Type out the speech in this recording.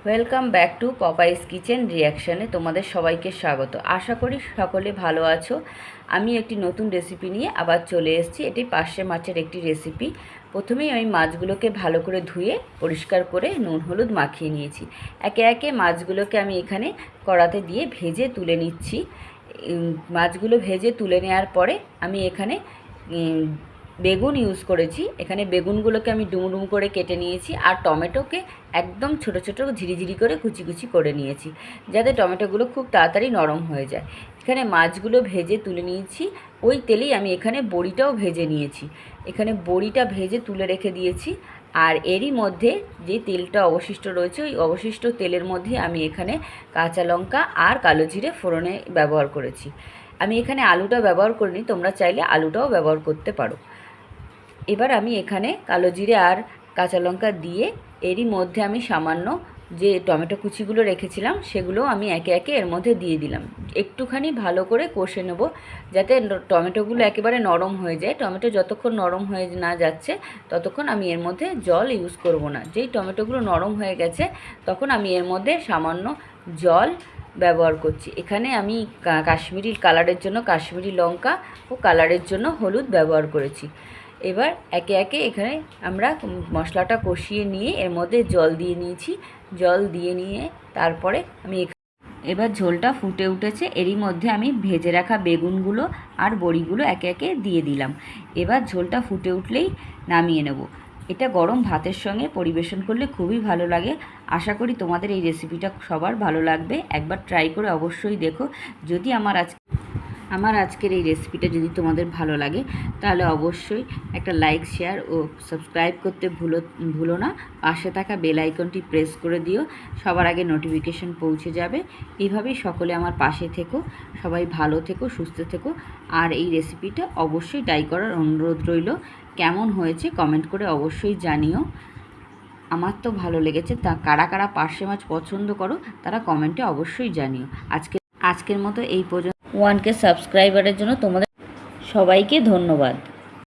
Welcome back to Popeyes kitchen রিয়াকশানে তোমাদের সবাইকে স্বাগত। আশা করি সকলে ভালো আছো। আমি একটি নতুন রেসিপি নিয়ে আবার চলে এসেছি। এটি পার্শে মাছের একটি রেসিপি। প্রথমেই আমি মাছগুলোকে ভালো করে ধুয়ে পরিষ্কার করে নুন হলুদ মাখিয়ে নিয়েছি। একে একে মাছগুলোকে আমি এখানে কড়াতে দিয়ে ভেজে তুলে নিচ্ছি। মাছগুলো ভেজে তুলে নেওয়ার পরে আমি এখানে বেগুন ইউজ করেছি। এখানে বেগুনগুলোকে আমি ডুমডুম করে কেটে নিয়েছি, আর টমেটোকে একদম ছোটো ছোটো ঝিরিঝিরি করে কুচি কুচি করে নিয়েছি, যাতে টমেটোগুলো খুব তাড়াতাড়ি নরম হয়ে যায়। এখানে মাছগুলো ভেজে তুলে নিয়েছি। ওই তেলেই আমি এখানে বড়িটাও ভেজে নিয়েছি। এখানে বড়িটা ভেজে তুলে রেখে দিয়েছি, আর এরই মধ্যে যে তেলটা অবশিষ্ট রয়েছে ওই অবশিষ্ট তেলের মধ্যে আমি এখানে কাঁচা লঙ্কা আর কালো জিরে ফোড়নে ব্যবহার করেছি। আমি এখানে আলুটা ব্যবহার করিনি, তোমরা চাইলে আলুটাও ব্যবহার করতে পারো। এবার আমি এখানে কালো জিরে আর কাঁচা লঙ্কা দিয়ে এরই মধ্যে আমি সামান্য যে টমেটো কুচিগুলো রেখেছিলাম সেগুলো আমি একে একে এর মধ্যে দিয়ে দিলাম। একটুখানি ভালো করে কষে নেব, যাতে টমেটোগুলো একেবারে নরম হয়ে যায়। টমেটো যতক্ষণ নরম হয়ে না যাচ্ছে ততক্ষণ আমি এর মধ্যে জল ইউজ করব না। যেই টমেটোগুলো নরম হয়ে গেছে তখন আমি এর মধ্যে সামান্য জল ব্যবহার করছি। এখানে আমি কাশ্মীরি কালারের জন্য কাশ্মীরি লঙ্কা ও কালারের জন্য হলুদ ব্যবহার করেছি। এবার একে একে এখানে আমরা মশলাটা কষিয়ে নিয়ে এর মধ্যে জল দিয়ে নিয়েছি। জল দিয়ে নিয়ে তারপরে আমি এবার ঝোলটা ফুটে উঠেছে, এরই মধ্যে আমি ভেজে রাখা বেগুনগুলো আর বড়িগুলো একে একে দিয়ে দিলাম। এবার ঝোলটা ফুটে উঠলেই নামিয়ে নেব। এটা গরম ভাতের সঙ্গে পরিবেশন করলে খুবই ভালো লাগে। আশা করি তোমাদের এই রেসিপিটা সবার ভালো লাগবে। একবার ট্রাই করে অবশ্যই দেখো। যদি আমার আজকের এই রেসিপিটা যদি তোমাদের ভালো লাগে তাহলে অবশ্যই একটা লাইক, শেয়ার ও সাবস্ক্রাইব করতে ভুলো না। পাশে থাকা বেল আইকনটি প্রেস করে দিও, সবার আগে নোটিফিকেশন পৌঁছে যাবে। এইভাবেই সকলে আমার পাশে থেকো। সবাই ভালো থেকো, সুস্থ থেকো। আর এই রেসিপিটা অবশ্যই ট্রাই করার অনুরোধ রইল। কেমন হয়েছে কমেন্ট করে অবশ্যই জানিও। আমার তো ভালো লেগেছে। তা কারা কারা পার্শে মাছ পছন্দ করো তারা কমেন্টে অবশ্যই জানিও। আজকের মতো এই পর্যন্ত। 1K সাবস্ক্রাইবারের জন্য তোমাদের সবাইকে ধন্যবাদ।